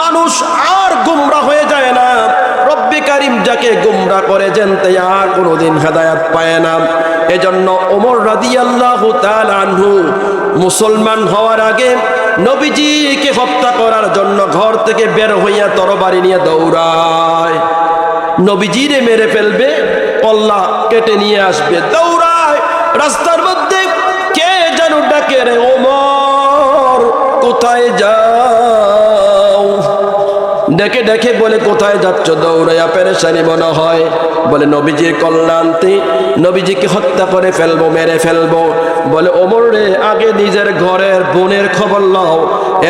মানুষ আর গুমরা হয়ে যায় না। রব্বে কারিম যাকে গুমরা করে জানতে আর কোনোদিন হেদায়েত পায় না। এজন্য ওমর রাদিয়াল্লাহু তাআলা আনহু মুসলমান হওয়ার আগে নবীজিকে হত্যা করার জন্য ঘর থেকে বের হইয়া তরবারি নিয়ে দৌড়ায়। নবীজিরে মেরে ফেলবে, কল্লা কেটে নিয়ে আসবে, দৌড়ায়। রাস্তার মধ্যে কে যেন ডাকে, রে ওমর কোথায় যাও? ডেকে ডেকে বলে, কোথায় যাচ্ছ? দৌড়াইয়া পেরেশানি মনে হয়। বলে নবীজির কল্যাণতে, নবীজিকে হত্যা করে ফেলবো, মেরে ফেলবো। বলে ওমর রে, আগে নিজের ঘরের বোনের খবর নাও।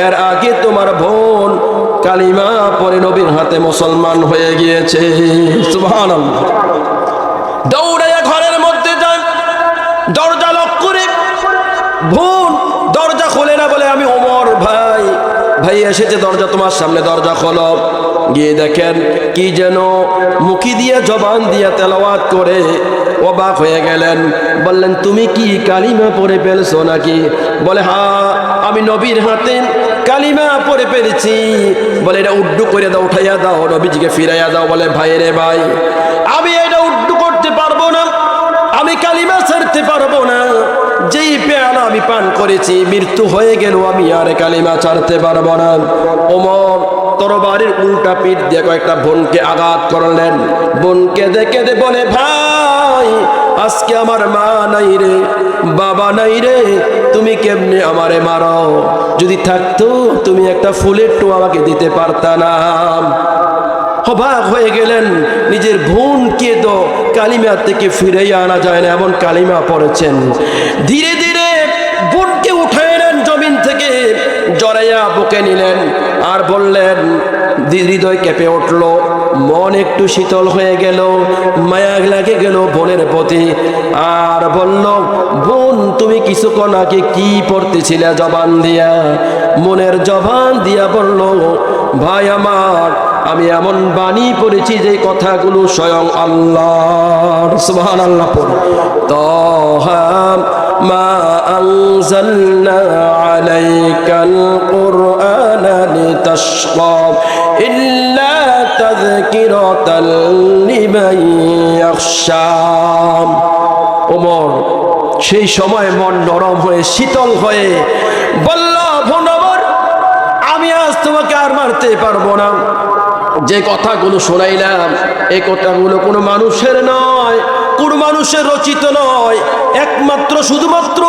এর আগে তোমার বোন কালিমা পরে নবীর হাতে মুসলমান হয়ে গিয়েছে। সুবহানাল্লাহ। দৌড়াইয়া ঘরের মধ্যে যায়, দরজা লক করে। বোন দরজা খোলে না, বলে আমি ওমর ভাই, ভাই এসেছে, দরজা তোমার সামনে, দরজা খোলো। গিয়ে দেখেন কি যেন মুখি দিয়ে জবান দিয়ে তেলাওয়াত করে। অবাক হয়ে গেলেন, বললেন তুমি কি কালিমা পড়ে ফেলছো নাকি? বলে হ্যাঁ, আমি নবীর হাতে কালিমা পড়ে ফেলেছি। বলে এটা উড্ডু করে দাও, উঠাইয়া দাও, নবীজিকে ফিরাইয়া দাও। বলে ভাই রে ভাই, আমি এটা উড্ডু করতে পারবো না, আমি কালিমা ছাড়তে পারবো না। যেই পেয়ালা আমি পান করেছি, মৃত্যু হয়ে গেল, আমি আর কালিমা ছাড়তে পারবো না। ওমর তরবারির উল্টা পিঠ দিয়ে কয়েকটা বোনকে আঘাত করলেন। বোনকে দেখে বলে ভাই, আজকে আমার মা নাই রে, বাবা নাই রে, তুমি কেমনে আমারে মারো? যদি থাকতো তুমি একটা ফুলের টো আমাকে দিতে পারতা না। অবাক হয়ে গেলেন, নিজের বোনকে তো কালিমা থেকে ফিরাইয়া আনা যায় না, এমন কালিমা পড়েছেন। ধীরে ধীরে বোনকে উঠায় নেন জমিন থেকে, জড়াইয়া বুকে নিলেন আর বললেন, হৃদয় কেঁপে উঠল, মন একটু শীতল হয়ে গেল, মায়া লাগে গেল বোনের প্রতি। আর বলল, বোন তুমি কিছুক্ষণ আগে কি পড়তেছিলে জবান দিয়া? মনের জবান দিয়া বলল, ভাই আমার, আমি এমন বাণী পড়েছি যে কথাগুলো স্বয়ং আল্লাহর। সুবহানাল্লাহ পড়ি। তাহা মা আনজালনা আলাইকাল কুরআনা লিতাশকা ইল্লা তাযকিরাতাল লিমান ইয়াখশা। ওমর সেই সময় মন নরম হয়ে শীতল হয়ে বলল, বোন আমার, আমি আজ তোমাকে আর মারতে পারবো না। যে কথাগুলো শোনাইলাম, এই কথাগুলো কোনো মানুষের নয়, কোনো মানুষের রচিত নয়, একমাত্র শুধুমাত্র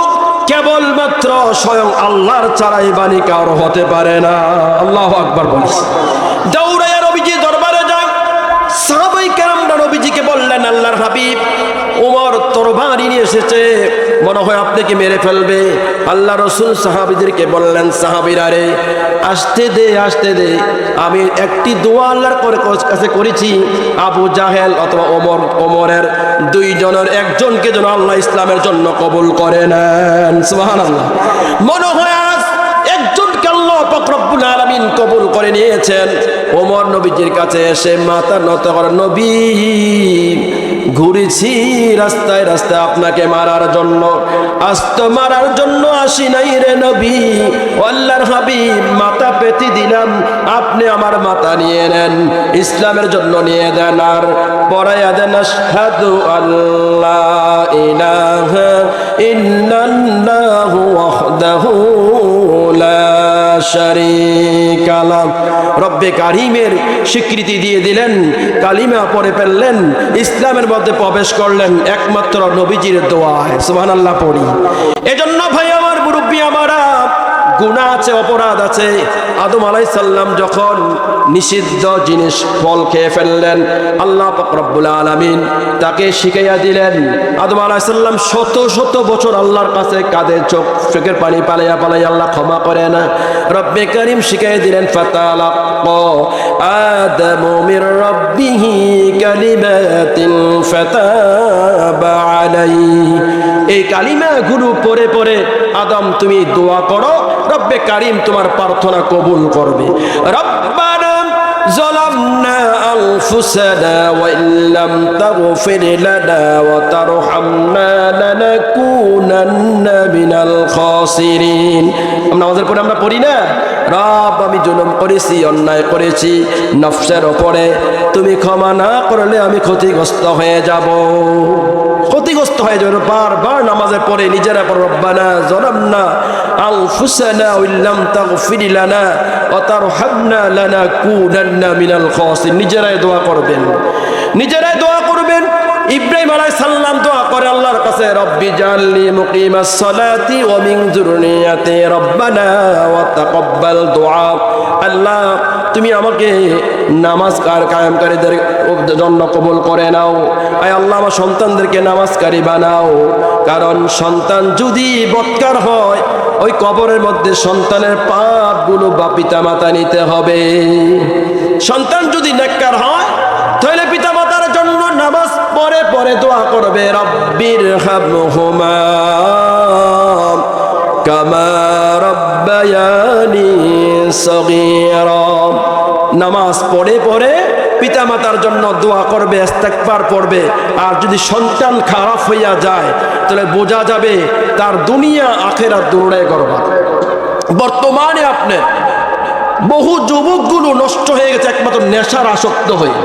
কেবলমাত্র স্বয়ং আল্লাহর ছাড়াই বাণী কার হতে পারে না। আল্লাহু আকবার বলিস। দৌড়াইয়া নবীজি দরবারে যান। সাহাবায়ে কেরামরা নবীজিকে বললেন, আল্লাহর হাবিব, ওমর তরবারি নিয়ে এসেছে, মনে হয় আপনাকে মেরে ফেলবে। আল্লাহ রসুল সাহাবীদেরকে বললেন, সাহাবীরা রে, আসতে দে, আসতে দে। আমি একটি দোয়া আল্লাহর কাছে করেছি, আবু জাহেল অথবা ওমরের দুইজনের একজনকে যেন আল্লাহ ইসলামের জন্য কবুল করে নেন। সুবহানাল্লাহ। মনে হয় আজ একজনকে আল্লাহ পাক রব্বুল আলামিন কবুল করে নিয়েছেন। ওমর নবীজির কাছে এসে মাথা নত করে, নবী, ঘুরেছি রাস্তায় রাস্তায় আপনাকে মারার জন্য, আজ তো মারার জন্য আসি নাই রে নবী। আল্লাহর হাবিব, মাথা পেতে দিলাম, আপনি আমার মাথা নিয়ে নেন, ইসলামের জন্য নিয়ে দেন আর পড়াইয়া দেন, আশহাদু আল্লা ইলাহা ইল্লাল্লাহু ওয়াহদাহু লা শারীকা লাহু। রব্বে কারীমের স্বীকৃতি দিয়ে দিলেন, কালিমা পড়ে ফেললেন, ইসলামের মধ্যে প্রবেশ করলেন একমাত্র নবীজির দোয়ায়। সুবহানাল্লাহ পড়ি। এজন্য ভাই আমার, মুরব্বী আমারা, গুনাহ আছে, অপরাধ আছে। আদম আলাইহিস সালাম যখন নিষিদ্ধ জিনিস ফল খেয়ে ফেললেন, আল্লাহ পাক রব্বুল আলামিন তাকে শিখাইয়া দিলেন। আদম আলাইহিস সালাম শত শত বছর আল্লাহর কাছে কাঁদে, চোখের পানি পালাইয়া পালাইয়া, আল্লাহ ক্ষমা করে না। রব্বে কারীম শিখাইয়া দিলেন, ফাতালাক্কা আদামু মির রাব্বিহি কালিমাতিন ফাতাবা আলাইহি। এই কালিমাগুলো পড়ে পড়ে আদম তুমি দোয়া করো, রব্বে কারীম তোমার প্রার্থনা কবুল করবে। রব্বানা যালামনা আনফুসানা ওয়া ইল্লাম তাগফির লানা ওয়া তারহামনা লানাকুনান্না মিনাল খাসিরিন। আমরা নামাজের পরে আমরা পড়ি না, রব আমি জুলুম করেছি, অন্যায় করেছি নফসের ওপরে, তুমি ক্ষমা না করলে আমি ক্ষতিগ্রস্ত হয়ে যাব, ক্ষতিগ্রস্ত হয়ে যাবে। বারবার নামাজের পরে নিজেরা পড়ো, রব্বানা যালামনা আনফুসানা ওয়া ইল্লাম তাগফির লানা ওয়া তারহামনা লানাকুনান্না মিনাল খাসিরিন। নিজেরাই দোয়া করবেন, নিজেরাই দোয়া করবেন। ইব্রাহিম আলাইহিস সালাম দোয়া করে আল্লাহর কাছে, রব্বি জাআলনি মুকিমাস সালাতি ওয়া মিন যুররিয়াতি রব্বানা ওয়া তাকাব্বাল দুআ। আল্লাহ তুমি আমাকে নামাজ কায়েমকারীদের জন্য কবুল করে নাও। আয় আল্লাহ আমার সন্তানদেরকে নামাজকারী বানাও, কারণ সন্তান যদি বৎকার হয় ওই কবরের মধ্যে সন্তানের পাপগুলো বা পিতা মাতা নিতে হবে। সন্তান যদি নেককার হয় তাহলে পিতা মাতার জন্য নামাজ পড়ে পড়ে দোয়া করবে, রব্বির হামহুমা কামা রব্বায়ানি সগীরা। নামাজ পড়ে পড়ে পিতা মাতার জন্য দোয়া করবে, ইস্তেগফার পড়বে। আর যদি সন্তান খারাপ হইয়া যায় তাহলে বোঝা যাবে তার দুনিয়া আখেরাত দুটোই বরবাদ। বর্তমানে আপনি বহু যুবকগুলো নষ্ট হয়ে গেছে একমাত্র নেশার আসক্ত হয়ে।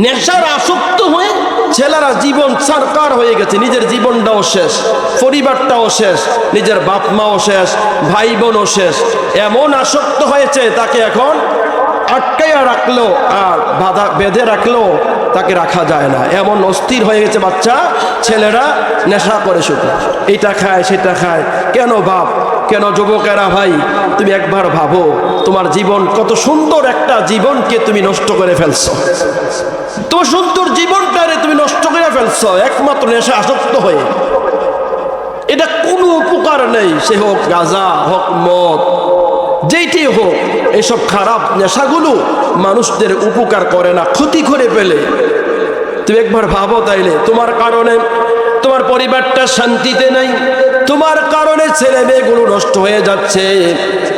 নেশার আসক্ত হয়ে ছেলেরা জীবন সরকার হয়ে গেছে, নিজের জীবনটাও শেষ, পরিবারটাও শেষ, নিজের বাপ মাও শেষ, ভাই বোনও শেষ। এমন আসক্ত হয়েছে তাকে এখন আটকাইয়া রাখলো আর বাধা বেঁধে রাখলো তাকে রাখা যায় না, এমন অস্থির হয়ে গেছে বাচ্চা ছেলেরা। নেশা করে শুধু এটা খায় সেটা খায়। কেন বাপ, কেন যুবকেরা ভাই, তুমি একবার ভাবো তোমার জীবন কত সুন্দর একটা জীবনকে তুমি নষ্ট করে ফেলছো। তোমার সুন্দর জীবনটারে তুমি নষ্ট করে ফেলছো একমাত্র নেশা আসক্ত হয়ে। এটা কোনো উপকার নেই, সে হোক গাঁজা হোক মদ, যেইটি হোক, এইসব খারাপ নেশাগুলো মানুষদের উপকার করে না, ক্ষতি করে ফেলে। তুমি একবার ভাবো তাইলে তোমার কারণে তোমার পরিবারটা শান্তিতে নেই, তোমার কারণে ছেলে মেয়েগুলো নষ্ট হয়ে যাচ্ছে,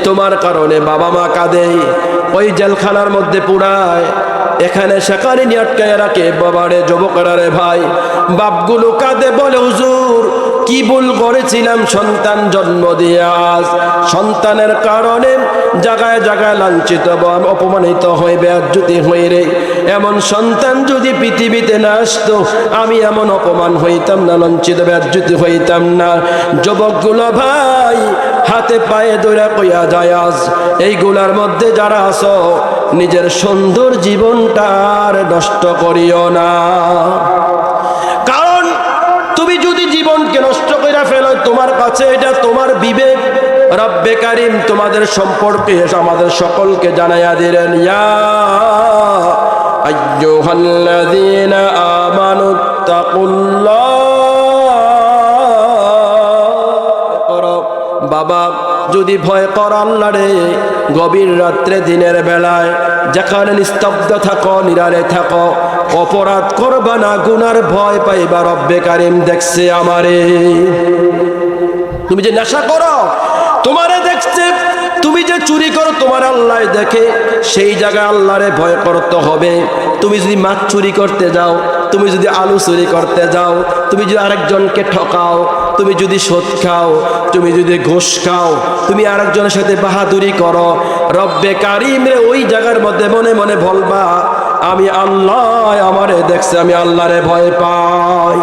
তোমার কারণে বাবা মা কাঁদে, ওই জেলখানার মধ্যে পুরায়, এখানে সেখানে নিয়ে আটকায় রাখে। বাবারে যুবকরা রে ভাই, বাপগুলো কাঁদে বলে হুজুর কি ভুল করেছিলাম সন্তান জন্ম দিয়ে। আজ সন্তানের কারণে জায়গায় জায়গায় লাঞ্ছিত অপমানিত হয়ে বেয়াজ্জতি হয়ে রে। এমন সন্তান যদি পৃথিবীতে না আসতো আমি এমন অপমান হইতাম না, লাঞ্ছিত বেয়াজ্জতি হইতাম না। যুবকগুলো ভাই হাতে পায়ে ধরে কইয়া যায় আজ এইগুলার মধ্যে যারা আছো নিজের সুন্দর জীবনটার নষ্ট করিও না। কারণ তুমি যদি জীবনকে নষ্ট করে ফেলো তোমার কাছে এটা তোমার বিবেক। রব্বে কারীম তোমাদের সম্পর্কে আমাদের সকলকে জানাইয়া দিলেন, ইয়া আইয়ুহাল্লাযীনা আমানুত্তাকুল্লাহ। বাবা যদি ভয় কর আল্লাহরে, গভীর রাত্রে দিনের বেলায় যেখানে নিস্তব্ধ থাকো, নিরালে থাকো, অপরাধ করবা না, গুনার ভয় পাইবা। রব্বে কারীম দেখছে আমারে। তুমি যে নেশা করো তোমারে দেখছে, তুমি যে চুরি করো তোমার আল্লাহ দেখে। সেই জায়গায় আল্লাহরে ভয় করতে হবে। তুমি যদি মাছ চুরি করতে যাও, তুমি যদি আলু চুরি করতে যাও, তুমি যদি আরেকজনকে ঠকাও, তুমি যদি সুদ খাও, তুমি যদি ঘুষ খাও, তুমি আরেকজনের সাথে বাহাদুরি করো, রব্বে কারীমে ওই জায়গার মধ্যে মনে মনে বলবা আমি আল্লাহ আমারে দেখছে, আমি আল্লাহরে ভয় পাই।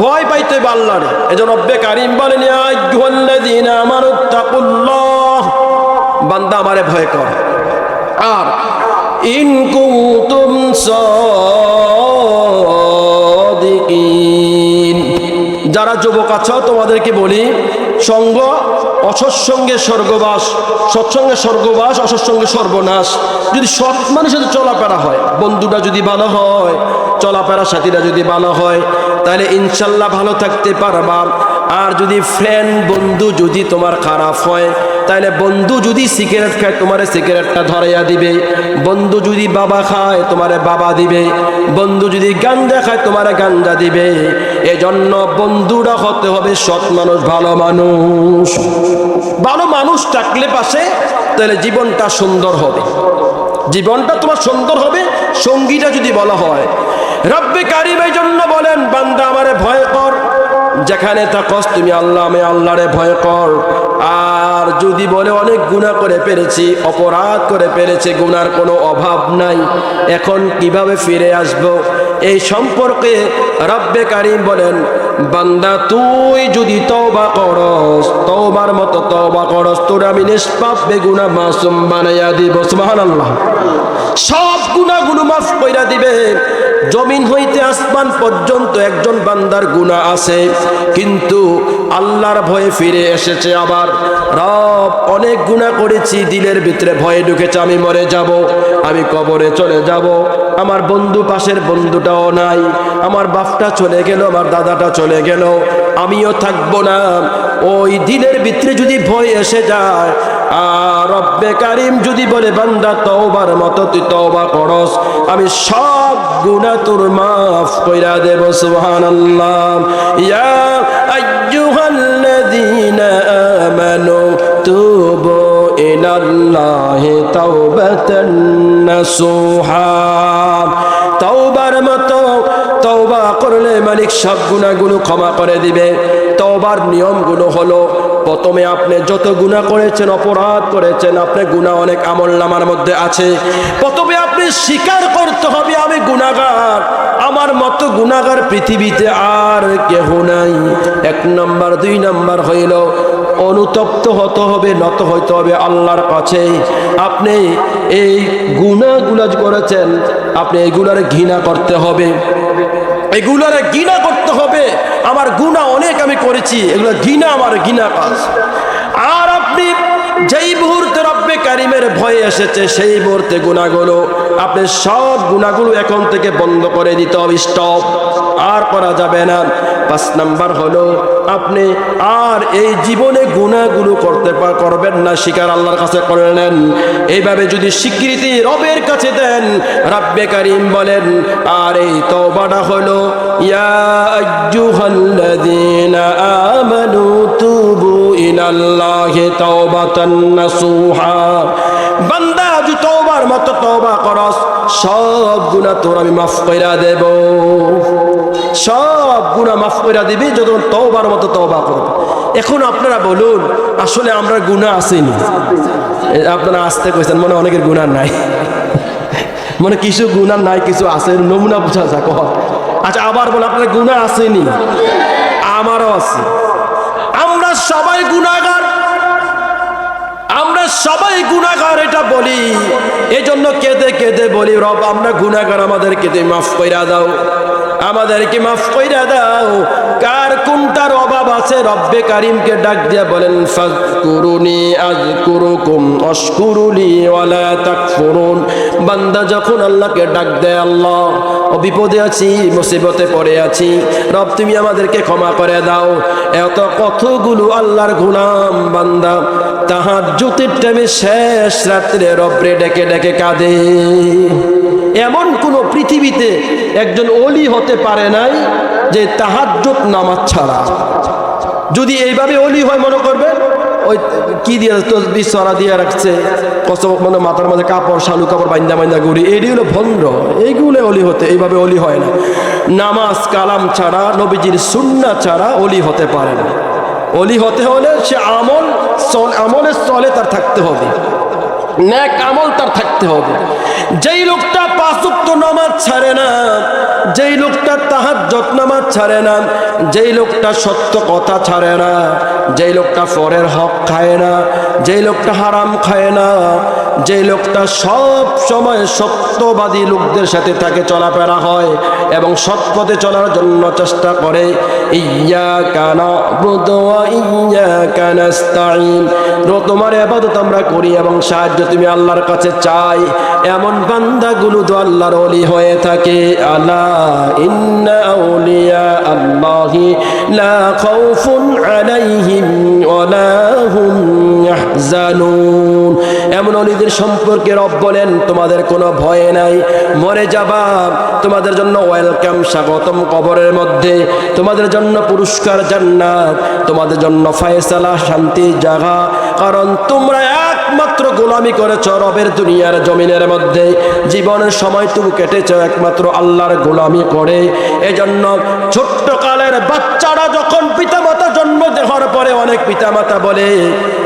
ভয় পাইতে হবে আল্লাহরে। এজন্য রব্বে কারীম বলেন, ইয়া আইয়ুহাল্লাযীনা আমানুত্তাকুল্লাহ, বান্দা আমারে ভয় কর। আর ইন কুনতুম সাদিকিন, যারা যুবক আছো তোমাদেরকে বলি, সঙ্গ অসৎসঙ্গে স্বর্গবাস, সৎসঙ্গে স্বর্গবাস, অসৎসঙ্গে সর্বনাশ। যদি সৎ মানুষের সাথে চলাফেরা হয়, বন্ধুটা যদি ভালো হয়, চলাফেরা সাথীরা যদি ভালো হয়, তাহলে ইনশাল্লাহ ভালো থাকতে পারবা। আর যদি ফ্রেন্ড বন্ধু যদি তোমার খারাপ হয়, তাহলে বন্ধু যদি সিগারেট খায় তোমারে সিগারেটটা ধরাইয়া দিবে, বন্ধু যদি বাবা খায় তোমারে বাবা দিবে, বন্ধু যদি গাঞ্জা খায় তোমারে গাঞ্জা দিবে। এজন্য বন্ধুরা হতে হবে সৎ মানুষ, ভালো মানুষ। ভালো মানুষ থাকলে পাশে তাহলে জীবনটা সুন্দর হবে, জীবনটা তোমার সুন্দর হবে। সঙ্গীটা যদি বলা হয়, রব্বে কারীম এই জন্য বলেন বান্দা আমারে ভয় কর, যেখানে থাকস তুমি আল্লাহ আমি আল্লাহরে ভয় কর। আর যদি বলে অনেক গুনাহ করে ফেলেছি, অপরাধ করে ফেলেছে, গুনার কোনো অভাব নাই, এখন কিভাবে ফিরে আসব? এই সম্পর্কে রব্বে কারীম বলেন, বান্দা তুই যদি তওবা করস, তওবার মতো তওবা করস, তোর আমি নিষ্পাপ বেগুনাহ মাসুম বানাইয়া দিব। সুবহানাল্লাহ। সব গুনাহগুলো মাফ কইরা দিবে। জমিন হইতে আসমান পর্যন্ত একজন বান্দার গুনাহ আছে, কিন্তু আল্লাহর ভয়ে ফিরে এসেছে। আবার রব অনেক গুনাহ করেছি, দিলের ভিতরে ভয় ঢুকেছে, আমি মরে যাব, আমি কবরে চলে যাব, আমার বন্ধু পাশের বন্ধুটাও নাই, আমার বাপটা চলে গেল, আমার দাদাটা চলে গেল, আমিও থাকবো না। ওই দিলের ভিতরে যদি ভয় এসে যায়, আর রব্বে কারীম যদি বলে বান্দা তওবার মতো তুই তওবা করস, আমি সব গুনাহ তোর মাফ কইরা দেব। সুবহানাল্লাহ। ইয়া আইয়ুহাল্লাযীনা আমানু তুবু ইলাল্লাহি তাওবাতান নাসুহা। তওবার মতো তওবা করলে মালিক সব গুনাহগুলো ক্ষমা করে দিবে। তওবার নিয়মগুলো হলো, প্রথমে আপনি যত গুনাহ করেছেন, অপরাধ করেছেন, আপনি গুনাহ অনেক আমলনামার মধ্যে আছে, প্রথমে আপনি স্বীকার করতে হবে আমি গুনাহগার, আমার মতো গুনাহগার পৃথিবীতে আর কেহ নাই। 1 নাম্বার। 2 নাম্বার হইল অনুতপ্ত হতে হবে, নত হইতে হবে আল্লাহর কাছে। আপনি এই গুনাহগুলো করেছেন, আপনি এগুলার ঘৃণা করতে হবে, এগুলার ঘৃণা করতে হবে। আমার গুনাহ অনেক আমি করেছি, এগুলো ঘৃণা, আমার ঘৃণা কাজ। আর আপনি যেই মুহূর্তে রব্বে কারীমের ভয় এসেছে, সেই মুহূর্তে গুনাহগুলো, আপনি সব গুনাহগুলো এখন থেকে বন্ধ করে দিতে হবে, স্টপ, আর করা যাবে না। 5 নাম্বার হলো আপনি আর এই জীবনে গুনাহগুলো করবেন না, স্বীকার আল্লাহর কাছে করে নেন। এইভাবে যদি স্বীকৃতি রবের কাছে দেন, রব্বে কারীম বলেন, আর এই তওবাটা হলো ইয়া আইয়ুহাল্লাযীনা আমানু তুবু ইলাল্লাহি তাওবাতান নাসুহা। বান্দা যদি তওবার মতো তওবা করস, সব গুনাহ তোর আমি মাফ কইরা দেব, সব গুনাহ মাফ কইরা দিবি যখন তওবার মতো তওবা করবে। এখন আপনারা বলুন, আসলে আমরা গুনাহ আসেনি? আপনারা আসতে কইছেন, মনে অনেকের গুনাহ নাই, মনে কিছু গুনাহ নাই, কিছু আছে, নমুনা বুঝা যাক। আচ্ছা, আবার বল, আপনার গুনাহ আসেনি? আমারও আছে। আমরা সবাই গুনাহগার, আমরা সবাই গুনাহগার, এটা বলি। এই জন্য কেঁদে কেঁদে বলি, রব আমরা গুনাহগার, আমাদেরকে তুমি মাফ কইরা দাও, আমাদেরকে মাফ কইরা দাও। কার কোনটার অভাব আছে, রব্বে কারীমকে ডাক দিয়া বলেন, ফাযকুরুনি আযকুরুকুম ওয়াশকুরুলি ওয়ালা তাকফুরুন। বান্দা যখন আল্লাহকে ডাক দেয়, আল্লাহ ও বিপদে আছি, মুসিবতে পড়ে আছি, রব তুমি আমাদেরকে ক্ষমা করে দাও। এত কতগুলো আল্লাহর গোলাম বান্দা তাহাজ্জুদের টাইমে শেষ রাত্রে রব্বে ডেকে ডেকে কাঁদে। এমন কোন পৃথিবীতে একজন ওলি হতে পারে নাই যে তাহাজ্জুদ নামাজ ছাড়া। যদি এইভাবে ওলি হয়, মনে করবেন ওই কি দিয়ে তসবিহ ছড়া দিয়ে রাখছে, কসম মানে মাথার মাঝে কাপড়, শালু কাপড় বাইন্দা বাইন্দা ঘুরি, এটি হলো ভণ্ড। এইগুলো ওলি হতে, এইভাবে ওলি হয় না। নামাজ কালাম ছাড়া, নবীজির সুন্নাহ ছাড়া ওলি হতে পারে না। ওলি হতে হলে সে আমলের চলে তার থাকতে হবে, নেক আমল তার থাকতে হবে। যেই লোকটা 5 ওয়াক্ত নামাজ ছাড়ে না, যেই লোকটা তাহাজ্জুদ নামাজ ছাড়ে না, যেই লোকটা সত্য কথা ছাড়ে না, যেই লোকটা পরের হক খায় না, যেই লোকটা হারাম খায় না, যেই লোকটা সব সময় সত্যবাদী লোকদের সাথে তাকে চলাফেরা হয় এবং সৎ পথে চলার জন্য চেষ্টা করে, ইয়্যাকা না'বুদু ওয়া ইয়্যাকা নাস্তাঈন, তোমার ইবাদত আমরা করি এবং সাহায্য তুমি আল্লাহর কাছে চাই, এমন বান্দাগুলো তো আল্লাহর ওলি হয়ে থাকে। আলা ইন্না আউলিয়া আল্লাহি লা খাউফুন আলাইহিম ওয়া লা হুম ইয়াহজানুন। এমন ওলিদের সম্পর্কে রব বলেন, তোমাদের কোনো ভয় নাই, মরে যাবা, তোমাদের জন্য ওয়েলকাম, স্বাগতম কবরের মধ্যে, তোমাদের জন্য পুরস্কার জান্নাত, তোমাদের জন্য ফয়সালা, শান্তির জায়গা। কারণ তোমরা একমাত্র গোলামি করেছ রবের দুনিয়ার জমিনের মধ্যে, জীবনের সময়টুকু কেটেছ একমাত্র আল্লাহর গোলামি করে। এজন্য ছোট্ট কালের বাচ্চারা যখন পিতামাতা জন্ম দেখার পরে অনেক পিতামাতা বলে,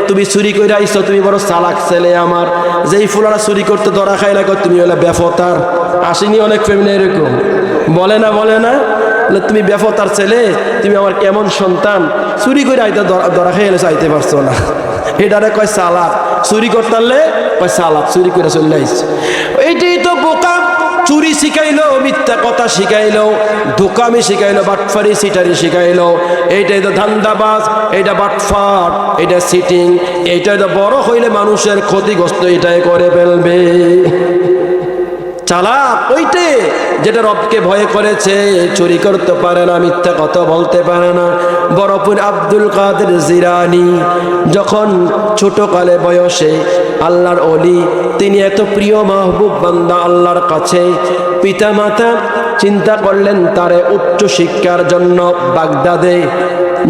তুমি চুরি করে আইছো, তুমি বড় চালাক ছেলে আমার, যেই ফুলারা চুরি করতে ধরা খাই না, তুমি হলে বেফতার। আসেনি অনেক ফ্যামিলি এরকম বলে না, বলে না, তুমি বেফতার ছেলে, তুমি আমার কেমন সন্তান, চুরি করে আইতে ধরা খাই এলে চাইতে পারছো না। এটারে কয় চালাক, চুরি করতে পারলে কয় চালাক, চুরি করে চলে আইছে। এইটাই তো বোকা। চুরি শিখাইলো, মিথ্যা কথা শিখাইলো, ধোকামি শিখাইলো, বাটফারি সিটারি শিখাইলো। এইটাই তো ধান্দাবাজ, এইটা বাটফাট, এটা সিটিং। এইটাই তো বড় হইলে মানুষের ক্ষতিগ্রস্ত এটাই করে ফেলবে। চালাক ওইটে যেটা রবকে ভয় করেছে, চুরি করতে পারে না, মিথ্যা কথা বলতে পারে না। বরপুর আব্দুল কাদের জিলানী যখন ছোটকালে বয়সে আল্লাহর ওলি, তিনি এত প্রিয় মাহবুব বান্দা আল্লাহর কাছে, পিতামাতা চিন্তা করলেন তারে উচ্চ শিক্ষার জন্য বাগদাদে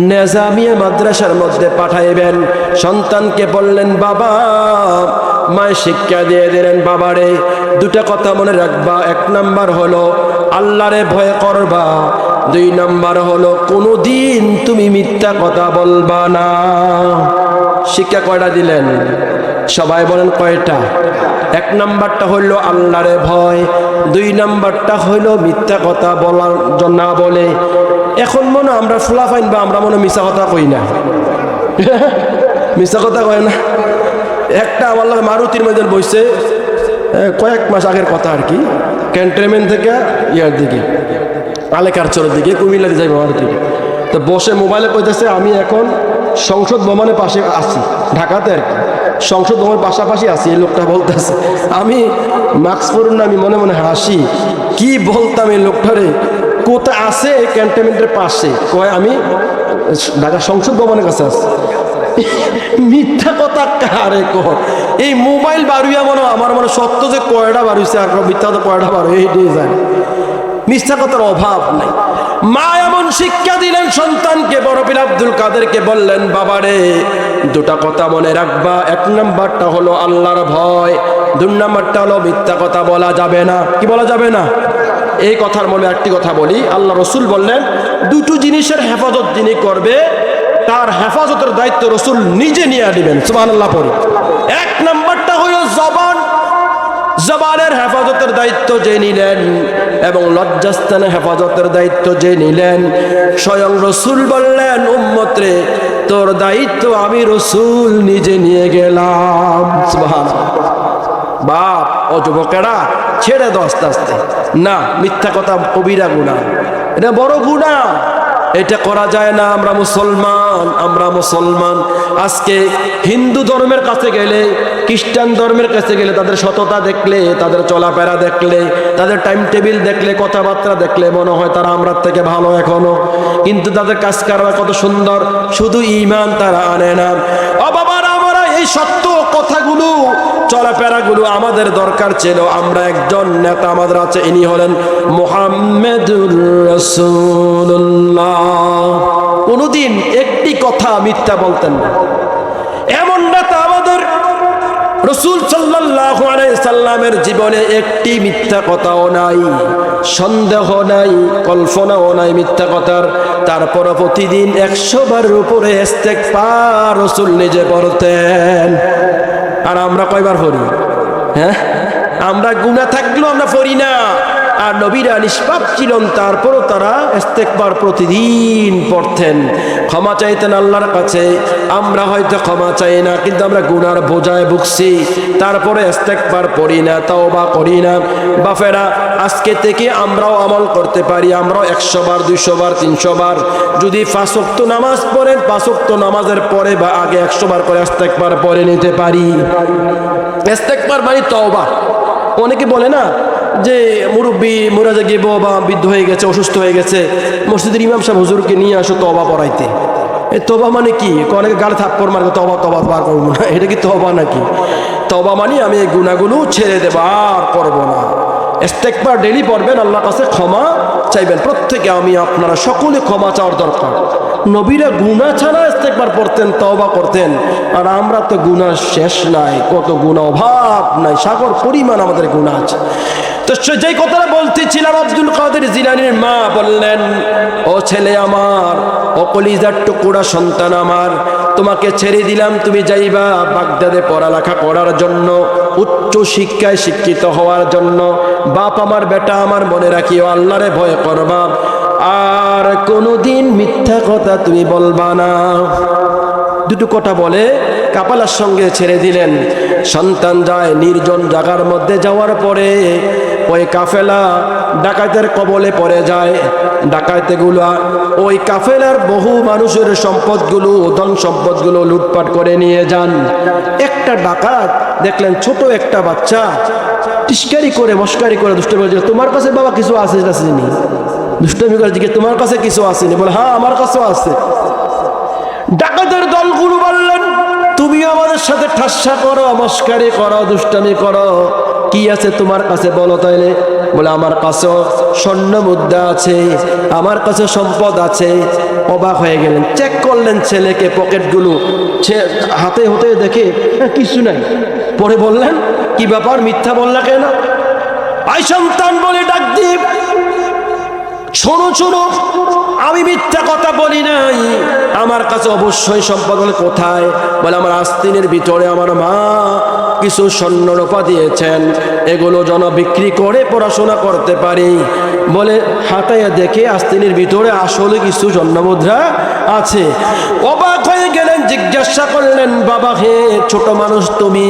নেজামিয়া মাদ্রাসার মধ্যে পাঠাইবেন। সন্তানকে বললেন, বাবা, মায়ের শিক্ষা দিয়ে দিলেন, বাবারে দুটা কথা মনে রাখবা, এক নাম্বার হলো আল্লাহরে ভয় করবা, দুই নাম্বার হলো কোনোদিন তুমি মিথ্যা কথা বলবা না। শিক্ষা কয়টা দিলেন? সবাই বলেন কয়টা? এক নাম্বারটা হইল আল্লাহরে ভয়, দুই নাম্বারটা হইল মিথ্যা কথা বলার জন্য না বলে। এখন মনে আমরা ফুলা ফাইন বা আমরা মনে মিথ্যা কথা কই না, মিথ্যা কথা কয় না। একটা আমার লাগে মারুতির মধ্যে বসে, কয়েক মাস আগের কথা আর কি, ক্যান্টনমেন্ট থেকে ইয়ার দিকে আলেকারচরের দিকে কুমিল্লাতে যাই মারুতি, তো বসে মোবাইলে কইতেছে আমি এখন সংসদ ভবনের পাশে আছি, ঢাকাতে আর কি, সংসদ ভবনের পাশাপাশি আছি। এই লোকটা বলতেছে, আমি মাস্ক পরুন না, আমি মনে মনে হাসি, কি বলতাম এই লোকটারে, কোথা আছে ক্যান্টনমেন্টের পাশে, কয় আমি ঢাকা সংসদ ভবনের কাছে আছি। মিথ্যা কথা কারে কর, এই মোবাইল বাড়ুইয়া মনে আমার মনে সত্য যে কয়টা বাড়ুইছে আর মিথ্যা কথা কয়টা বাড়ু, এই দিয়ে যায়। মিথ্যা কথার অভাব নাই। মা এমন শিক্ষা দিলেন সন্তানকে। বড় পীর আব্দুল কাদেরকে বললেন, বাবারে দুটা কথা মনে রাখবা, এক নাম্বারটা হলো আল্লাহর ভয়, দুই নাম্বারটা হলো মিথ্যা কথা বলা যাবে না। কি বলা যাবে না? এই কথার মনে একটি কথা বলি, আল্লাহ রসুল বললেন দুটো জিনিসের হেফাজত যিনি করবে তার হেফাজতের দায়িত্ব রসুল নিজে নিয়ে দিবেন। সুবহানাল্লাহ পড়ি। এক নাম্বারটা হলো জবান, জবানের হেফাজতের দায়িত্ব যে নিলেন এবং লজ্জাস্থানের হেফাজতের দায়িত্ব যে নিলেন, স্বয়ং রসুল বললেন, উম্মতরে তোর দায়িত্ব আমি রসুল নিজে নিয়ে গেলাম। সুবহানাল্লাহ। বাপ ও যুবকেরা ছেড়ে দাও আস্তে আস্তে। না, মিথ্যা কথা কবিরা গুনাহ, এটা বড় গুনাহ, এটা করা যায় না। আমরা মুসলমান, আমরা মুসলমান। আজকে হিন্দু ধর্মের কাছে গেলে, খ্রিস্টান ধর্মের কাছে গেলে তাদের সততা দেখলে, তাদের চলাফেরা দেখলে, তাদের টাইম টেবিল দেখলে, কথাবার্তা দেখলে মনে হয় তারা আমরা থেকে ভালো এখনো, কিন্তু তাদের কাজ কারবার কত সুন্দর, শুধু ঈমান তারা আনে না। ও বাবারা, আমরা এই সত্য কথাগুলো, চলাফেরাগুলো আমাদের দরকার ছিল। আমরা একজন নেতা আমাদের আছে, ইনি হলেন মুহাম্মাদুর রাসূলুল্লাহ। কোনদিন একটি কথা মিথ্যা বলতেন না, এমন নেতা আমাদের। রাসূল সাল্লাল্লাহু আলাইহি সাল্লামের জীবনে একটি মিথ্যা কথাও নাই, সন্দেহ নাই, কল্পনাও নাই মিথ্যা কথার। তারপর প্রতিদিন 100 বারের উপরে ইস্তেগফার রাসূল নিজে পড়তেন। আর আমরা কয়বার পড়ি? হ্যাঁ, আমরা গুনাহ থাকলেও আমরা পড়ি না। আর নবীরা নিষ্পাপ ছিলেন, তারপরও তারা ইস্তেগফার প্রতিদিন পড়তেন, ক্ষমা চাইতেন আল্লাহর কাছে। আমরা হয়তো ক্ষমা চাই না, কিন্তু আমরা গুনার বোঝায় ভুগছি, তারপরে ইস্তেগফার পড়ি না, তওবা করি না। বাপেরা, আজকে থেকে আমরাও আমল করতে পারি। আমরাও 100 বার, 200 বার, 300 বার যদি 5 ওয়াক্ত নামাজ পড়েন, 5 ওয়াক্ত নামাজের পরে বা আগে 100 বার করে ইস্তেগফার পড়ে নিতে পারি। ইস্তেগফার মানে তওবা। অনেকে বলে না যে মুরব্বী মোরাজা গেব বা বৃদ্ধ হয়ে গেছে, অসুস্থ হয়ে গেছে, মসজিদের ইমাম সাহেব হুজুরকে নিয়ে আসো তওবা পড়াইতে। এই তওবা মানে কি? অনেকে গালে থাপ্পড় মারবে, তওবা তওবা বার করবো না। এটা কি তওবা নাকি? তওবা মানে আমি এই গুনাহগুলো ছেড়ে দেব, আর করবো না। ইস্তেগফার ডেইলি পড়বেন, আল্লাহর কাছে ক্ষমা চাইবেন। প্রত্যেকে, আমি আপনারা সকলে ক্ষমা চাওয়ার দরকার। নবীরা গুনাহ ছাড়া ইস্তেগফার পড়তেন, তওবা করতেন, আর আমরা তো গুনাহ শেষ নাই, কত গুনাহ অভাব নাই, সাগর পরিমাণ আমাদের গুনাহ আছে। তো যেই কথাটা বলতেছিলাম, আব্দুল কাদের জিলানীর মা বললেন, ও ছেলে আমার, ও কলিজার টুকরা সন্তান আমার, তোমাকে ছেড়ে দিলাম, তুমি যাইবা বাগদাদে পড়ালেখা করার জন্য, উচ্চ শিক্ষায় শিক্ষিত হওয়ার জন্য। বাপ আমার, বেটা আমার, মনে রাখিও আল্লাহরে ভয় করবা, আর কোনোদিন মিথ্যা কথা তুমি বলবা না। দুটো কথা বলে কাপালার সঙ্গে ছেড়ে দিলেন। সন্তান যায় নির্জন জায়গার মধ্যে, যাওয়ার পরে ওই কাফেলা ডাকাতের কবলে পড়ে যায়। ডাকাতেগুলো ওই কাফেলার বহু মানুষের সম্পদগুলো, ধন সম্পদগুলো লুটপাট করে নিয়ে যান। একটা ডাকাত দেখলেন, ছোট একটা বাচ্চা টিস্কারি করে, মস্কারি করে, দুষ্টমি করে, তোমার কাছে বাবা কিছু আছে আসেনি? দুষ্টমি করে জিজ্ঞেস, তোমার কাছে কিছু আসেনি? বলে, হ্যাঁ আমার কাছেও আছে। ডাকাতের দলগুলো বললেন, তুমি আমাদের সাথে ঠাসা করো, মস্কারি করো, দুষ্টামি করো, কি আছে তোমার কাছে বলো তাইলে? বলে, আমার কাছেও স্বর্ণ মুদ্রা আছে, আমার কাছে সম্পদ আছে। অবাক হয়ে গেলেন, চেক করলেন ছেলেকে, পকেটগুলো হাতে হতে দেখে কিছু নাই। পরে বললেন, কি ব্যাপার, মিথ্যা বললা কেন? আই সন্তান বলে ডাক দিয়ে, শোনো শোনো, আমি মিথ্যা কথা বলি নাই, আমার কাছে অবশ্যই সম্পদ। বলে, কোথায়? বলে, আমার আস্তিনের ভিতরে আমার মা কিছু স্বর্ণরূপা দিয়েছেন, এগুলো যেন বিক্রি করে পড়াশোনা করতে পারি। বলে, হাতাইয়া দেখে আস্তিনের ভিতরে আসলে কিছু স্বর্ণমুদ্রা আছে। অবাক হয়ে গেলেন, জিজ্ঞাসা করলেন, বাবা হে, ছোট মানুষ তুমি,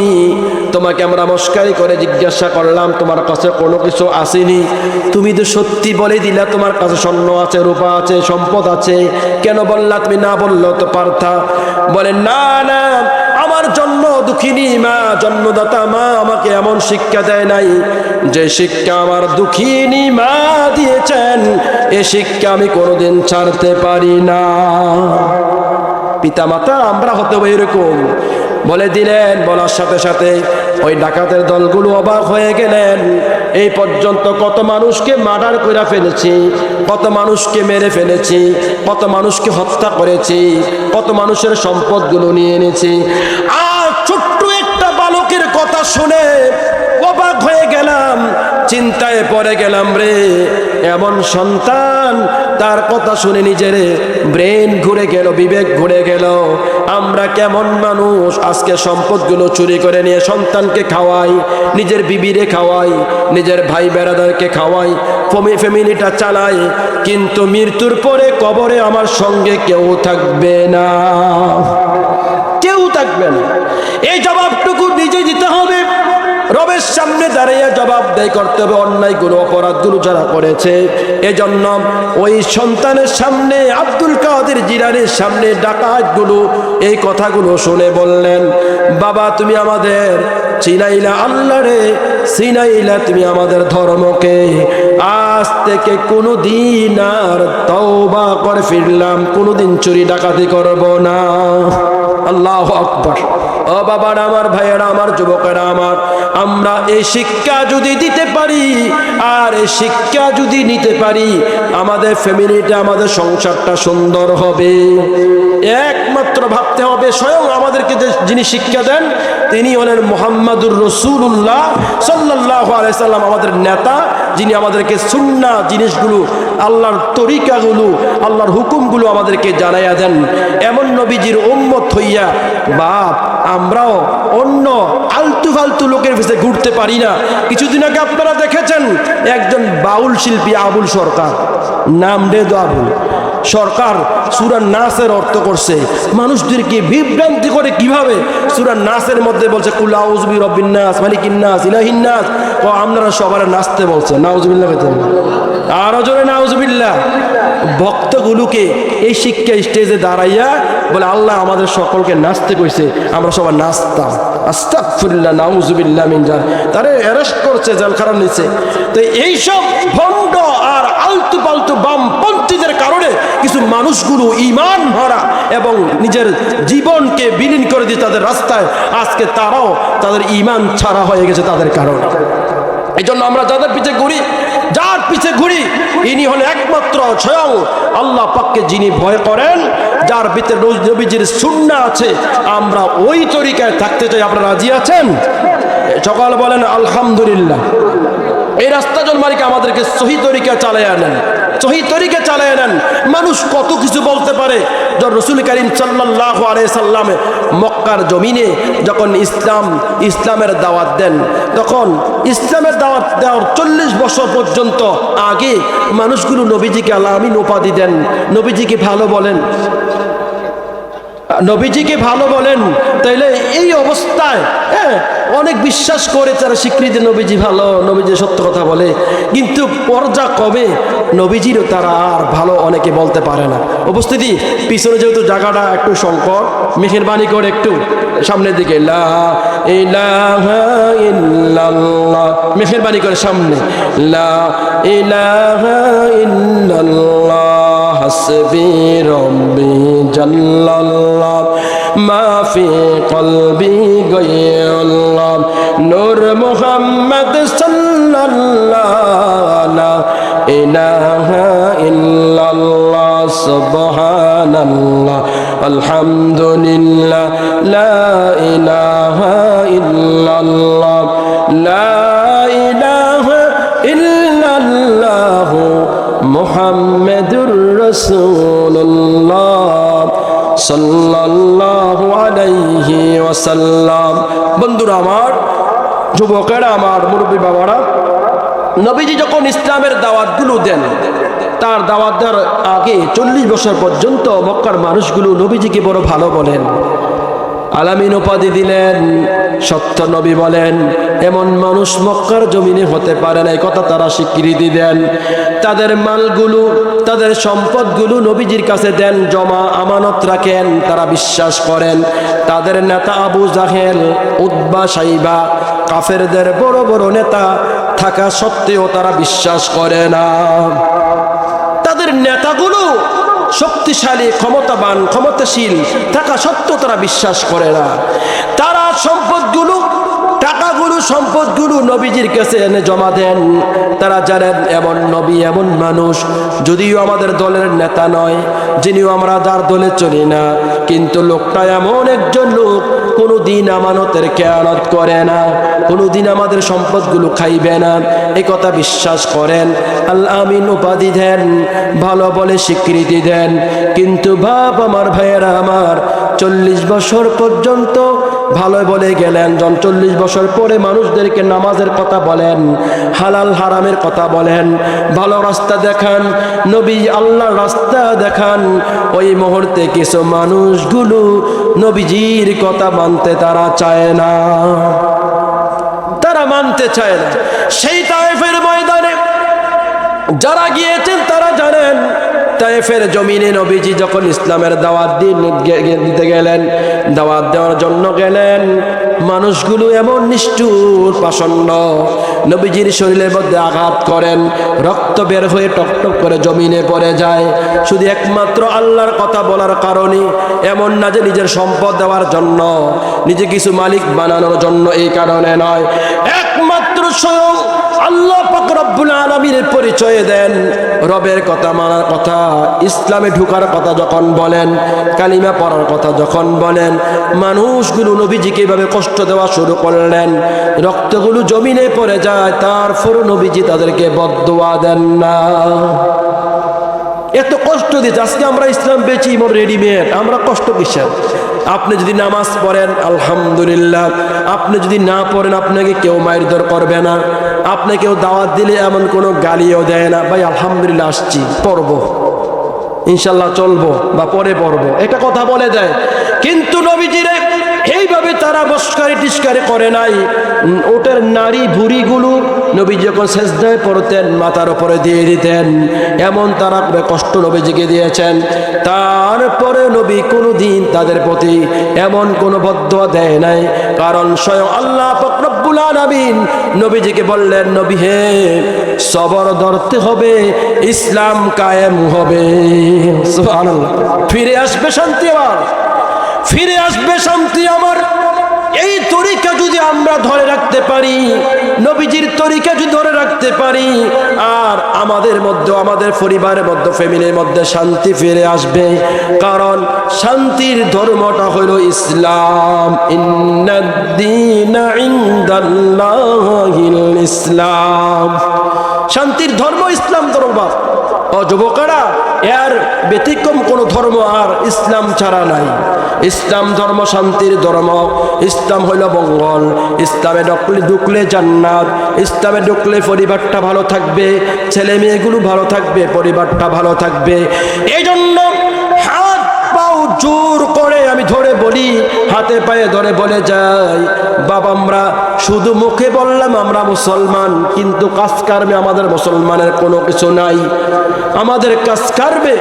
তোমাকে আমরা মস্কারি করে জিজ্ঞাসা করলাম, তোমার কাছে কোনো কিছু আসেনি, তুমি তো সত্যি বলে দিলা তোমার কাছে স্বর্ণ আছে, রূপা আছে, সম্পদ আছে, কেন বললা? তুমি না বললেও তো পারতা। বলে, না না, আমার জন্য দুঃখিনী মা, জন্মদাতা মা আমাকে এমন শিক্ষা দেয় নাই, যে শিক্ষা আমার দুঃখিনী মা দিয়েছেন, এ শিক্ষা আমি কোনোদিন ছাড়তে পারি না। পিতা মাতা আমরা হতে এরকম বলে দিলেন। বলার সাথে সাথে ওই ডাকাতের দলগুলো অবাক হয়ে গেলেন, এই পর্যন্ত কত মানুষকে মার্ডার করে ফেলেছি, কত মানুষকে মেরে ফেলেছি, কত মানুষকে হত্যা করেছি, কত মানুষের সম্পদগুলো নিয়ে এনেছি, আর ছোট্ট একটা বালকের কথা শুনে অবাক হয়ে গেলাম, চিন্তায় পড়ে গেলাম রে, এমন সন্তান, তার কথা শুনে নিজের ব্রেন ঘুরে গেল, বিবেক ঘুরে গেল। আমরা কেমন মানুষ, আজকে সম্পদগুলো চুরি করে নিয়ে সন্তানকে খাওয়াই, নিজের বিবিরে খাওয়াই, নিজের ভাই বেড়াদারকে খাওয়াই, ফ্যামিলিটা চালাই, কিন্তু মৃত্যুর পরে কবরে আমার সঙ্গে কেউ থাকবে না, কেউ থাকবে না। এই জবাবটুকু নিজে দিতে হবে, রবের সামনে দাঁড়িয়ে জবাবদেহি করতে হবে অন্যায়গুলো, অপরাধগুলো যারা করেছে। এজন্য ওই সন্তানের সামনে, আব্দুল কাদের জিলানীর সামনে ডাকাতগুলো এই কথাগুলো শুনে বললেন, বাবা তুমি আমাদের চিনাইলা আল্লাহ রে, চিনাইলা তুমি আমাদের ধর্মকে, আজ থেকে কোনোদিন আর তওবা করে ফিরলাম, কোনোদিন চুরি ডাকাতি করব না। আল্লাহু আকবার। ও বাবারা আমার, ভাইয়েরা আমার, যুবকেরা আমার, আমরা এই শিক্ষা যদি দিতে পারি, আর এই শিক্ষা যদি নিতে পারি, আমাদের ফ্যামিলিটা, আমাদের সংসারটা সুন্দর হবে। একমাত্র ভাবতে হবে, স্বয়ং আমাদেরকে যিনি শিক্ষা দেন তিনি হলেন মুহাম্মাদুর রাসূলুল্লাহ সাল্লাল্লাহু আলাইহি সাল্লাম, আমাদের নেতা, যিনি আমাদেরকে সুন্নাহ জিনিসগুলো, আল্লাহর তরিকাগুলো, আল্লাহর হুকুমগুলো আমাদেরকে জানাইয়া দেন। এমন নবীজির উম্মত হইয়া বাপ আমরাও অন্য আলতু ফালতু লোকের পিছনে ঘুরতে পারি না। কিছুদিন আগে আপনারা দেখেছেন একজন বাউল শিল্পী আবুল সরকার, নাম ডেদ আবুল সরকার, সূরা নাসের অর্থ করছে, মানুষদেরকে বিভ্রান্তি করে। কিভাবে? সূরা নাসের মধ্যে বলছে কুল আউযু বিরাব্বিন নাস, মালিকিন নাস, ইলাহিন নাস, ও আপনারা সবার নাচতে বলছে। নাউযুবিল্লাহ, আরো জোরে নাউযুবিল্লাহ। ভক্তগুলোকে এই শিক্ষা স্টেজে দাঁড়াইয়া বলে, আল্লাহ আমাদের সকলকে নাচতে কইছে, আমরা সবাই নাচতাম। আস্তাগফিরুল্লাহ, নাউযুবিল্লাহ মিন জালিক। তারে অ্যারেস্ট করছে, জেলখানার নিচে। তো এইসব ভণ্ড আর আলতু পালতু বামপন্থীদের কারণে কিছু মানুষগুলো ঈমান ভরা এবং নিজের জীবনকে বিলীন করে দিয়ে তাদের রাস্তায়, আজকে তারাও তাদের ঈমান ছাড়া হয়ে গেছে তাদের কারণে। এই জন্য আমরা যাদের পিছে ঘুরি, যার পিছে ঘুরি, ইনি হলেন একমাত্র স্বয়ং আল্লাহ পাককে যিনি ভয় করেন, যার ভিতরে নবীজির সুন্নাহ আছে, আমরা ওই তরিকায় থাকতে চাই। আপনারা রাজি আছেন? সকাল বলেন আলহামদুলিল্লাহ। এই রাস্তা জন মালিক আমাদেরকে সহি তরিকা চালায় আনেন, সহি তরিকা চালায় আনেন। মানুষ কত কিছু বলতে পারে। যখন রসুল করিম সাল্লাল্লাহু আলাইহি সাল্লামে মক্কার জমিনে যখন ইসলামের দাওয়াত দেন, তখন ইসলামের দাওয়াত দেওয়ার 40 বছর পর্যন্ত আগে মানুষগুলো নবীজিকে আল আমিন উপাধি দেন, নবীজিকে ভালো বলেন, নবীজিকে ভালো বলেন। তাইলে এই অবস্থায় অনেক বিশ্বাস করে তারা স্বীকৃতি, নবীজি ভালো, নবীজি সত্য কথা বলে। কিন্তু পর্যা কবে নবীজিরও তারা আর ভালো অনেকে বলতে পারে না। উপস্থিতি, পিছনে যেহেতু জায়গাটা একটু সংকট, মেহেরবানি করে একটু সামনের দিকে, লা ইলাহা ইল্লাল্লাহ, মেহেরবানি করে সামনে, লা ইলাহা ইল্লাল্লাহ হাসবি রব্বি জাল্লাল্লাহ মা ফি কলবি গায়রুল্লাহ নূর মুহাম্মদ সাল্লাল্লাহু লা ইলাহা ইল্লাল্লাহ সুবহানাল্লাহ আলহামদুলিল্লাহ লা ইলাহা ইল্লাল্লাহ লা ইলাহা ইল্লাল্লাহ মুহাম্মাদুর রাসূলুল্লাহ সাল্লাল্লাহু আলাইহি ওয়াসাল্লাম। বন্ধুরা আমার, যুবকেরা আমার, মুরব্বী বাবারা, নবীজি যখন ইসলামের দাওয়াতগুলো দেন, তার দাওয়াত দেওয়ার আগে 40 বছর পর্যন্ত মক্কার মানুষগুলো নবীজিকে বড় ভালো বলেন, আলামিন উপাধি দিলেন, সত্য নবী বলেন। এমন মানুষ মক্কার জমিনে হতে পারে না, এই কথা তারা স্বীকৃতি দেন। তাদের মালগুলো, তাদের সম্পদগুলো নবীজির কাছে দেন, জমা আমানত রাখেন, তারা বিশ্বাস করেন। তাদের নেতা আবু জাহেল, উতবা, সাইবা, কাফেরদের বড় বড় নেতা থাকা সত্ত্বেও তারা বিশ্বাস করে না। তাদের নেতাগুলো শক্তিশালী, ক্ষমতাবান, ক্ষমতাশীল থাকা সত্ত্বেও তারা বিশ্বাস করে না। তারা সম্পদগুলো, টাকাগুলো, সম্পদগুলো নবীজির কাছে এনে জমা দেন। তারা জানেন এমন নবী, এমন মানুষ যদিও আমাদের দলের নেতা নয়, যিনিও আমরা যার দলে চলি না, কিন্তু লোকটা এমন একজন লোক, কোনোদিন আমানতের খেয়ানত করে না, কোনোদিন আমাদের সম্পদগুলো খাইবে না, এই কথা বিশ্বাস করেন। আল আমিন উপাধি দেন, ভালো বলে স্বীকৃতি দেন। কিন্তু বাপ আমার, ভাইয়েরা আমার, 40 বছর পর্যন্ত ভালো বলে গেলেন। যখন 40 বছর পরে মানুষদেরকে নামাজের কথা বলেন, হালাল হারামের কথা বলেন, ভালো রাস্তা দেখান, নবী আল্লাহর রাস্তা দেখান, ওই মুহূর্তে কিছু মানুষগুলো নবীজির কথা মানতে তারা চায় না, তারা মানতে চায় না। সেই তায়েফের ময়দানে যারা গিয়েছেন তারা জানেন, তায়েফের জমিনে নবীজি যখন ইসলামের দাওয়াত দিতে গেলেন, দাওয়াত দেওয়ার জন্য গেলেন, মানুষগুলো এমন নিষ্ঠুর, পাষণ্ড, নবীজির শরীরের মধ্যে আঘাত করেন, রক্ত বের হয়ে টকটক করে জমিনে পড়ে যায়। শুধু একমাত্র আল্লাহর কথা বলার কারণে, এমন না যে নিজের সম্পদ দেওয়ার জন্য, নিজে কিছু মালিক বানানোর জন্য, এই কারণে নয়, একমাত্র স্বয়ং আল্লাহ পাক রব্বুল আলামিনের পরিচয় দেন। রবের কথা মানার কথা, ইসলামে ঢোকার কথা যখন বলেন, কালিমা পড়ার কথা যখন বলেন, মানুষগুলো নবীজিকে এভাবে কষ্ট দেওয়া শুরু করলেন, রক্তগুলো জমিনে পড়ে যায়, তারপর নবীজি তাদেরকে বদদুয়া দেন না। এত কষ্ট দিচ্ছে। আজকে আমরা ইসলাম পেয়েছি মোর রেডিমেড, আমরা কষ্ট কিসের? আপনি যদি নামাজ পড়েন আলহামদুলিল্লাহ, আপনি যদি না পড়েন আপনাকে কেউ মারধর করবে না, আপনি কেউ দাওয়াত দিলে এমন কোনো গালিও দেয় না, ভাই আলহামদুলিল্লাহ আসছি, পড়বো, ইনশাল্লাহ চলবো, বা পরে পড়বো, এটা কথা বলে দেয়। কিন্তু নবীজিরে এইভাবে তারা বস্কারি টিস্কারি করে নাই। ওটার নারী ভুড়িগুলো নবী যখন সেজদায় পড়তেন মাথার উপরে দিয়ে দিতেন, এমন তারা কষ্ট নবীজিকে দিয়েছেন। তারপরে নবী কোনো দিন তাদের প্রতি এমন কোনো বদদুয়া দেয় নাই, কারণ স্বয়ং আল্লাহ পাক রব্বুল আলামিন নবীজিকে বললেন, নবী হে, সবর ধরতে হবে, ইসলাম কায়েম হবে, সুবহানাল্লাহ, ফিরে আসবে শান্তি আমার, ফিরে আসবে শান্তি আমার। এই তরিকা যদি আমরা ধরে রাখতে পারি, নবীজির তরিকা যদি ধরে রাখতে পারি, আর আমাদের মধ্যে, আমাদের পরিবারের মধ্যে, ফ্যামিলির মধ্যে শান্তি ফিরে আসবে। কারণ শান্তির ধর্মটা হলো ইসলাম। ইন্নাদ-দীনা ইনদাল্লাহিল ইসলাম। শান্তির ধর্ম ইসলাম ধর্ম। ও যুবকেরা, এর ব্যতিক্রম কোন ধর্ম আর ইসলাম ছাড়া নাই। ইসলাম ধর্ম শান্তির ধর্ম। ইসলাম হইল মঙ্গল। ইসলামে ঢুকলে জান্নাত। ইসলামে ঢুকলে পরিবারটা ভালো থাকবে, ছেলে মেয়েগুলো ভালো থাকবে, পরিবারটা ভালো থাকবে। এই জন্য হাত পাও জোর করে আমি ধরে বলি, হাতে পায়ে ধরে বলে যাই, বাবা আমরা শুধু মুখে বললাম আমরা মুসলমান, কিন্তু কাজ কর্মে আমাদের মুসলমানের কোনো কিছু নাই। আমাদের কাজ কর্মে,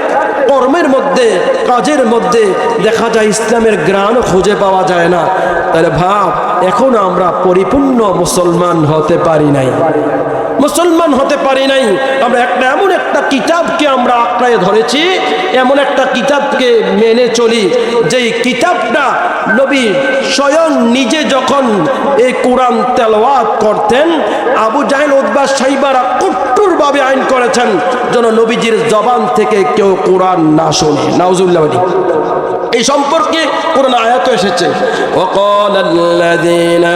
কর্মের মধ্যে, কাজের মধ্যে দেখা যায় ইসলামের গ্রাণ খুঁজে পাওয়া যায় না। তাহলে ভাব, এখন আমরা পরিপূর্ণ মুসলমান হতে পারি নাই, মুসলমান হতে পারি নাই। আমরা এমন একটা কিতাবকে আমরা আঁকড়ায় ধরেছি, এমন একটা কিতাবকে মেনে চলি, যেই কিতাবটা নবী স্বয়ং নিজে যখন এই কোরআন তেলাওয়াত করতেন, আবু জাহেল, উতবা, শাইবারা কঠোরভাবে আইন করেছেন যেন নবীজির জবান থেকে কেউ কোরআন না শোনে। নাউজুবিল্লাহ। এই সম্পর্কে কোরআন আয়াত এসেছে, ওয়াকালাল্লাযীনা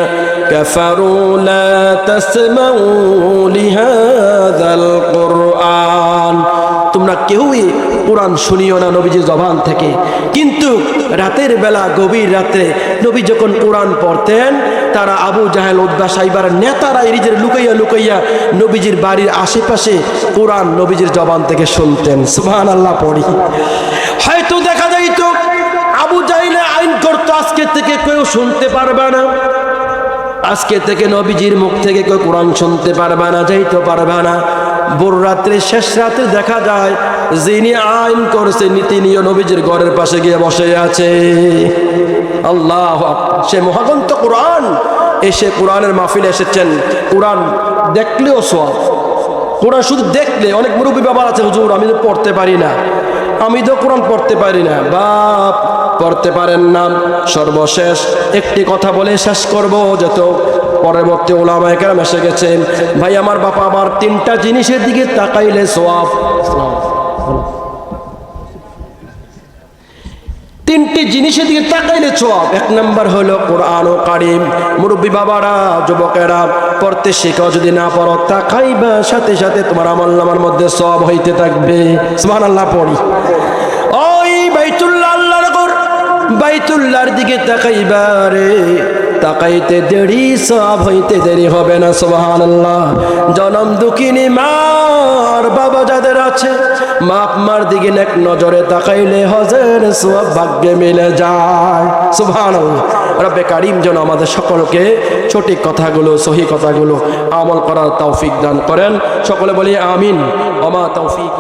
কাফারু লা তাসমাউ লিহাযাল কুরআন, তোমরা কেউই কোরআন শুনিও না নবীজির জবান থেকে। কিন্তু রাতের বেলা, গভীর রাতে নবী যখন কোরআন পড়তেন, তারা আবু জাহেল, উতবা, শাইবার নেতারা নিজের লুকাইয়া লুকাইয়া নবীজির বাড়ির আশেপাশে কোরআন নবীজির জবান থেকে শুনতেন। সুবহানাল্লাহ পড়ি। হয়তো দেখা যাইতো আবু জাহেল আইন করতো, আজকে থেকে কেউ শুনতে পারবে না, আজকে থেকে নবীজির মুখ থেকে কেউ কোরআন শুনতে পারবে না, যাইতে পারবে না। ভোর রাত্রে, শেষ রাতে দেখা যায় যিনি আইন করছে তিনিও নবীজির ঘরের পাশে গিয়ে বসে আছে। আল্লাহ, সে মহাগ্রন্থ কোরআন এসে কোরআনের মাহফিলে এসেছেন। কোরআন দেখলেও সওয়াব। কোরআন শুধু দেখলে, অনেক মুরব্বী বাবা আছে, হুজুর আমি তো পড়তে পারি না, আমি তো কোরআন পড়তে পারি না। বাপ, পড়তে পারেন না। সর্বশেষ একটি কথা বলে শেষ করব, যত পরবর্তী উলামায়ে কেরাম এসে গেছেন। ভাই আমার, বাবা আমার, তিনটা জিনিসের দিকে তাকাইলে সওয়াব। তিনটি জিনিসের দিকে তাকাইলে সওয়াব। এক নাম্বার হলো কোরআন কারীম। মুরব্বী বাবারা, যুবকেরা, পড়তে শেখাও। যদি না পড়ো, তাকাইবা, সাথে সাথে তোমার আমলনামার মধ্যে সওয়াব হইতে থাকবে। সুবহানাল্লাহ পড়ি। ওই বাইতুল্লাহ, আল্লাহর ঘর, বাইতুল্লাহর দিকে তাকাইবা রে, তাকাইতে দেরি, সওয়াব হইতে দেরি হবে না। সুবহানাল্লাহ। জনম দুঃখিনী মার বাবা যাদের আছে, মা আপনার দিকে এক নজরে তাকাইলে হজের সওয়াব ভাগ্যে মিলে যায়। সুবহানাল্লাহ। রব্বে কারীম যেন আমাদের সকলকে সঠিক কথাগুলো, সহি কথাগুলো আমল করার তৌফিক দান করেন। সকলে বলি আমিন। ওয়া মা তৌফিক